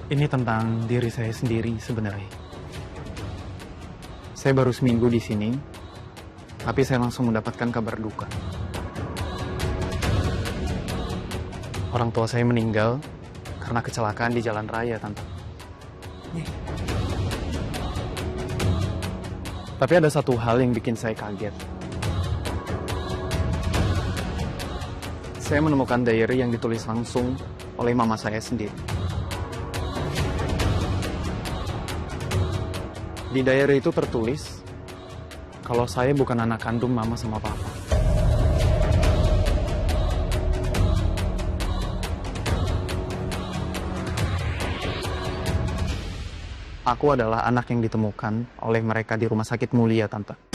Ini tentang diri saya sendiri sebenarnya. Saya baru seminggu di sini, tapi saya langsung mendapatkan kabar duka. Orang tua saya meninggal karena kecelakaan di jalan raya, Tante. Tapi ada satu hal yang bikin saya kaget. Saya menemukan diary yang ditulis langsung oleh mama saya sendiri. Di diary itu tertulis kalau saya bukan anak kandung mama sama papa. Aku adalah anak yang ditemukan oleh mereka di Rumah Sakit Mulia, Tante.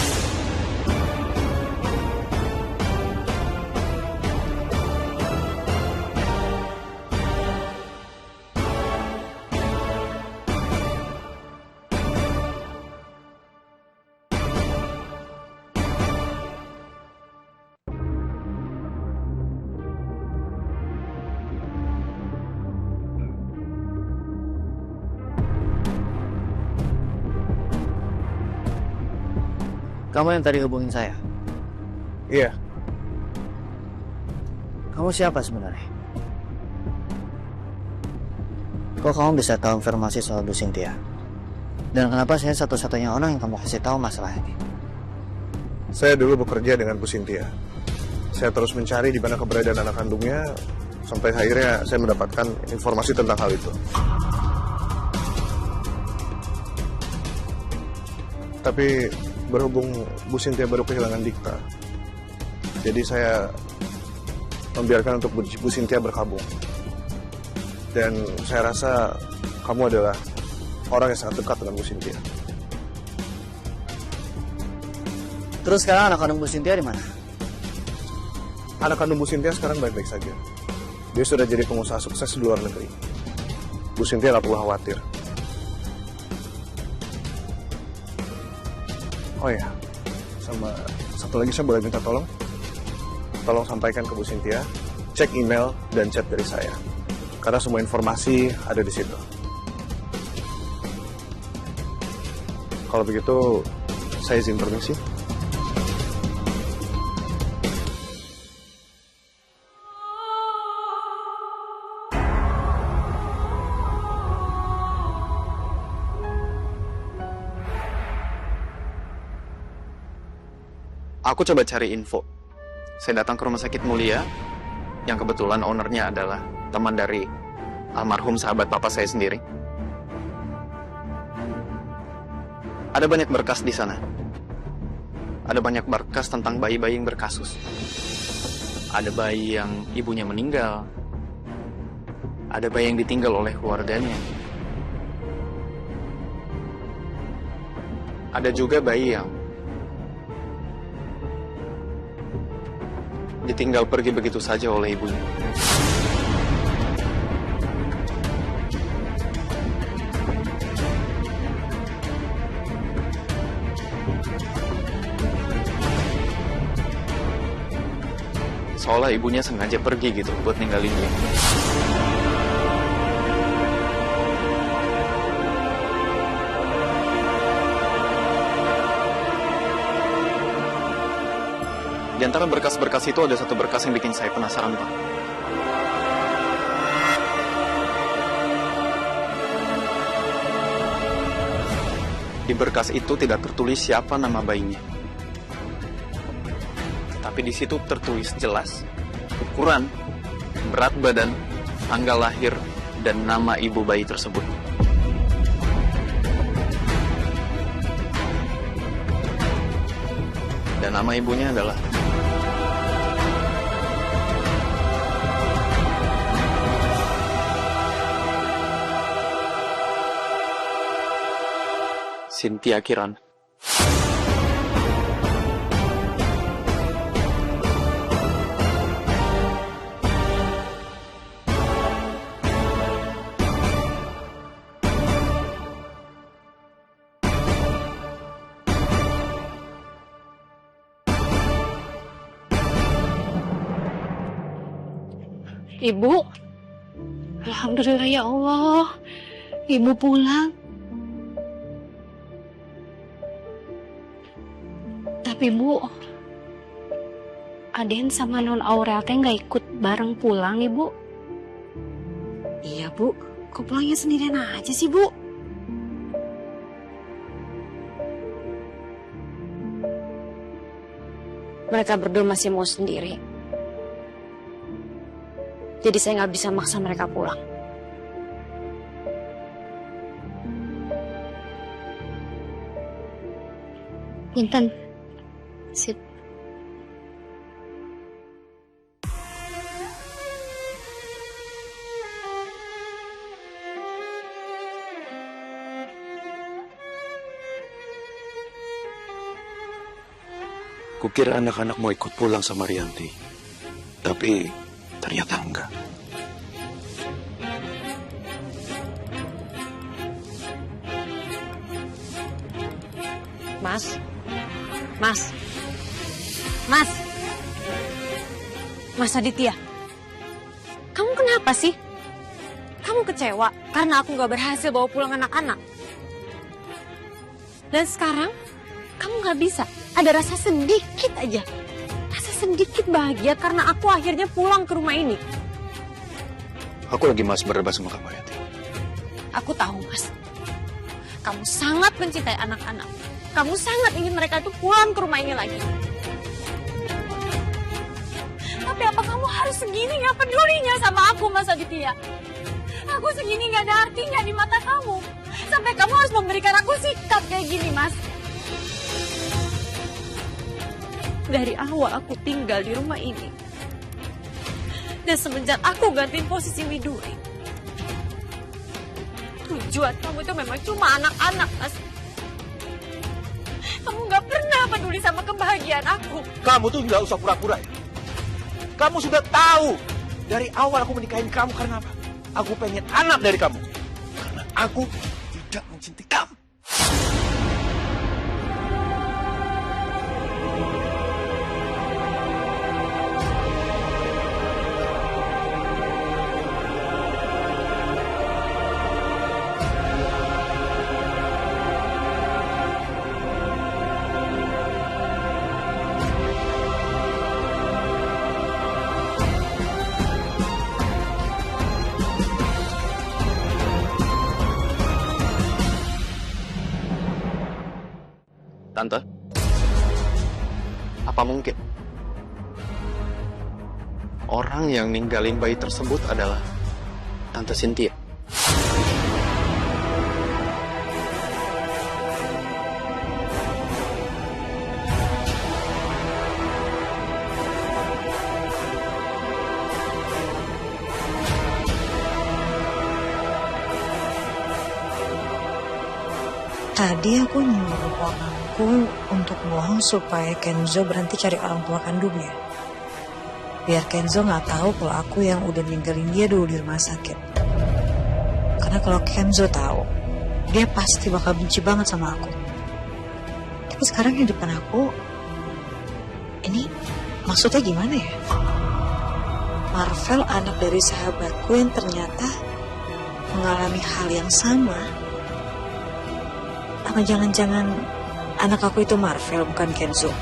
Kamu yang tadi hubungin saya. Iya, Kamu siapa sebenarnya? Kok kamu bisa tahu informasi soal Bu Cynthia? Dan kenapa saya satu-satunya orang yang kamu kasih tahu masalah ini? saya dulu bekerja dengan Bu Cynthia. Saya terus mencari di mana keberadaan anak kandungnya, sampai akhirnya saya mendapatkan informasi tentang hal itu. Tapi berhubung Bu Cynthia baru kehilangan Dikta, jadi saya membiarkan untuk Bu Cynthia berkabung. Dan saya rasa kamu adalah orang yang sangat dekat dengan Bu Cynthia. Terus sekarang anak kandung Bu Cynthia di mana? Anak kandung Bu Cynthia sekarang baik-baik saja. Dia sudah jadi pengusaha sukses di luar negeri. Bu Cynthia nggak perlu khawatir. Oh ya, sama satu lagi saya boleh minta tolong? Tolong sampaikan ke Bu Cynthia, cek email dan chat dari saya. Karena semua informasi ada di situ. Kalau begitu, saya izin permisi. Aku coba cari info. Saya datang ke Rumah Sakit Mulia, yang kebetulan ownernya adalah teman dari almarhum sahabat papa saya sendiri. Ada banyak berkas di sana. Ada banyak berkas tentang bayi-bayi yang berkasus. Ada bayi yang ibunya meninggal. Ada bayi yang ditinggal oleh keluarganya. Ada juga bayi yang ditinggal pergi begitu saja oleh ibunya. Seolah ibunya sengaja pergi gitu buat ninggalin dia. Di antara berkas-berkas itu ada satu berkas yang bikin saya penasaran, Pak. Di berkas itu tidak tertulis siapa nama bayinya. Tapi di situ tertulis jelas ukuran, berat badan, tanggal lahir, dan nama ibu bayi tersebut. Dan nama ibunya adalah Cynthia Kirana. Ibu, alhamdulillah ya Allah. Ibu pulang. Tapi Bu, Aden sama Non Aurel teh nggak ikut bareng pulang, Ibu. Iya, Bu. Kok pulangnya sendirian aja sih, Bu? Mereka berdua masih mau sendiri. Jadi saya nggak bisa maksa mereka pulang. Punten. Sit. Kukira anak-anak mau ikut pulang sama Rianti. Tapi ternyata enggak. Mas. Mas. Mas. Mas Aditya. Kamu kenapa sih? Kamu kecewa karena aku gak berhasil bawa pulang anak-anak. Dan sekarang kamu gak bisa. Ada rasa sedikit aja. Rasa sedikit bahagia karena aku akhirnya pulang ke rumah ini. Aku lagi malas berdebat sama kamu, Rianti. Aku tahu, Mas. Kamu sangat mencintai anak-anak. Kamu sangat ingin mereka itu pulang ke rumah ini lagi. Tapi apa kamu harus segini gak pedulinya sama aku, Mas Aditya? Aku segini gak ada artinya di mata kamu. Sampai kamu harus memberikan aku sikap kayak gini, Mas. Dari awal aku tinggal di rumah ini. Dan semenjak aku gantiin posisi Widuri. Tujuan kamu itu memang cuma anak-anak, Mas. Kamu gak pernah peduli sama kebahagiaan aku. Kamu tuh nggak usah pura-pura ya. Kamu sudah tahu dari awal aku menikahin kamu karena apa? Aku pengen anak dari kamu. Karena aku tidak mencintai kamu. Tante, apa mungkin orang yang ninggalin bayi tersebut adalah Tante Cynthia? Tadi aku nyuruh orangku untuk bohong supaya Kenzo berhenti cari orang tua kandungnya. Biar Kenzo nggak tahu kalau aku yang udah ninggalin dia dulu di rumah sakit. Karena kalau Kenzo tahu, dia pasti bakal benci banget sama aku. Tapi sekarang di depan aku, ini maksudnya gimana ya? Marvel anak dari sahabatku yang ternyata mengalami hal yang sama. Apa jangan-jangan anak aku itu Marvel bukan Kenzo?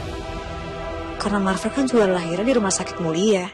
Karena Marvel kan juga lahirnya di rumah sakit mulia.